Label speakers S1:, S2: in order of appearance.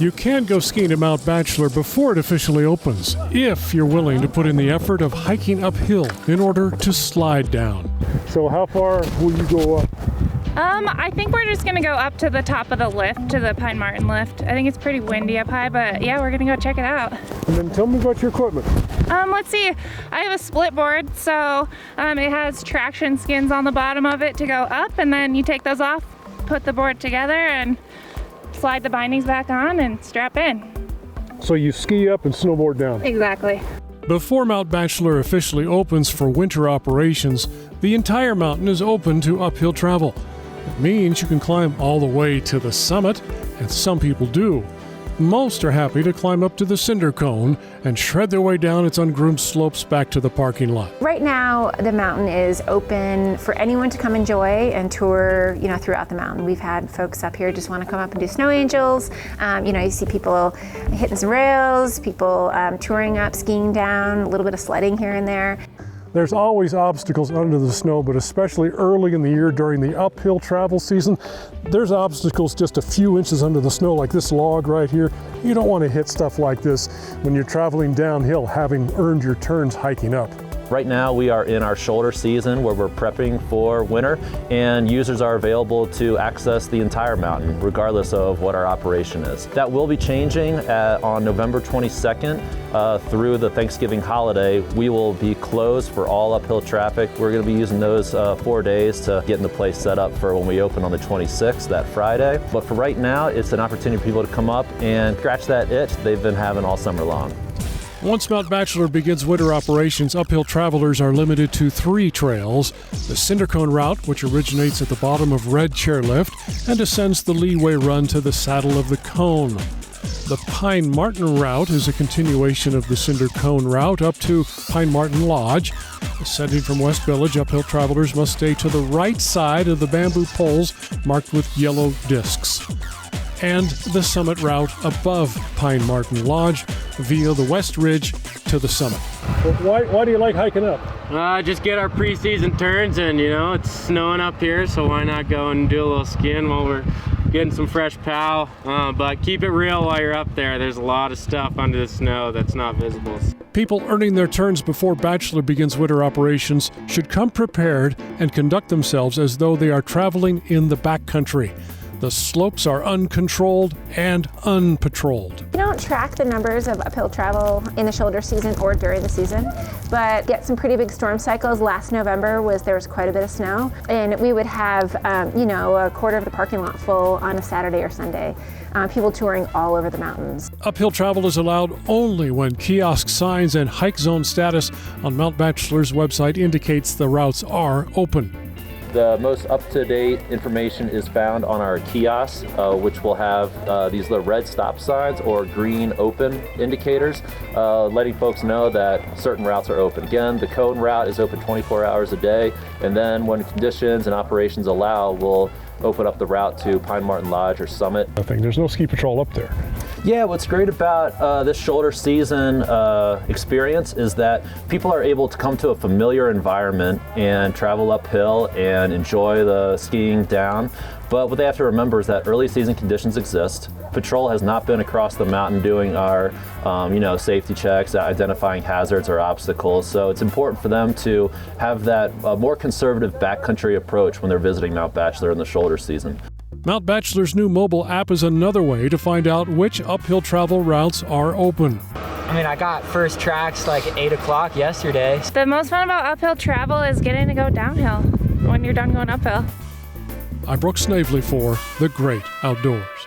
S1: You can go skiing at Mount Bachelor before it officially opens, if you're willing to put in the effort of hiking uphill in order to slide down.
S2: So how far will you go up?
S3: I think we're just gonna go up to the top of the lift, to the Pine Martin lift. I think it's pretty windy up high, but yeah, we're gonna go check it out.
S2: And then tell me about your equipment.
S3: Let's see, I have a split board, so it has traction skins on the bottom of it to go up, and then you take those off, put the board together, and slide the bindings back on and strap in.
S2: So you ski up and snowboard down.
S3: Exactly.
S1: Before Mount Bachelor officially opens for winter operations, the entire mountain is open to uphill travel. It means you can climb all the way to the summit, and some people do. Most are happy to climb up to the cinder cone and shred their way down its ungroomed slopes back to the parking lot.
S4: Right now, the mountain is open for anyone to come enjoy and tour, throughout the mountain. We've had folks up here just want to come up and do snow angels. You see people hitting some rails, people touring up, skiing down, a little bit of sledding here and there.
S2: There's always obstacles under the snow, but especially early in the year during the uphill travel season, there's obstacles just a few inches under the snow, like this log right here. You don't want to hit stuff like this when you're traveling downhill, having earned your turns hiking up.
S5: Right now we are in our shoulder season where we're prepping for winter, and users are available to access the entire mountain regardless of what our operation is. That will be changing on November 22nd through the Thanksgiving holiday. We will be closed for all uphill traffic. We're going to be using those 4 days to get the place set up for when we open on the 26th, that Friday. But for right now, it's an opportunity for people to come up and scratch that itch they've been having all summer long.
S1: Once Mount Bachelor begins winter operations, uphill travelers are limited to 3 trails: the Cinder Cone route, which originates at the bottom of Red Chairlift and ascends the leeway run to the saddle of the Cone. The Pine Martin route is a continuation of the Cinder Cone route up to Pine Martin Lodge. Ascending from West Village, uphill travelers must stay to the right side of the bamboo poles marked with yellow discs. And the summit route above Pine Martin Lodge via the West Ridge to the summit.
S2: Well, why do you like hiking up?
S6: Just get our pre-season turns, and it's snowing up here, so why not go and do a little skiing while we're getting some fresh pow. But keep it real while you're up there. There's a lot of stuff under the snow that's not visible.
S1: People earning their turns before Bachelor begins winter operations should come prepared and conduct themselves as though they are traveling in the backcountry. The slopes are uncontrolled and unpatrolled.
S4: We don't track the numbers of uphill travel in the shoulder season or during the season, but get some pretty big storm cycles. Last November there was quite a bit of snow, and we would have a quarter of the parking lot full on a Saturday or Sunday. People touring all over the mountains.
S1: Uphill travel is allowed only when kiosk signs and hike zone status on Mount Bachelor's website indicates the routes are open.
S5: The most up-to-date information is found on our kiosks, which will have these little red stop signs or green open indicators, letting folks know that certain routes are open. Again, the Cone route is open 24 hours a day, and then when conditions and operations allow, we'll open up the route to Pine Martin Lodge or Summit.
S2: I think there's no ski patrol up there.
S5: Yeah, what's great about this shoulder season experience is that people are able to come to a familiar environment and travel uphill and enjoy the skiing down. But what they have to remember is that early season conditions exist. Patrol has not been across the mountain doing our safety checks, identifying hazards or obstacles. So it's important for them to have that more conservative backcountry approach when they're visiting Mount Bachelor in the shoulder season.
S1: Mount Bachelor's new mobile app is another way to find out which uphill travel routes are open.
S7: I got first tracks like at 8 o'clock yesterday.
S3: The most fun about uphill travel is getting to go downhill when you're done going uphill.
S1: I'm Brooke Snavely for The Great Outdoors.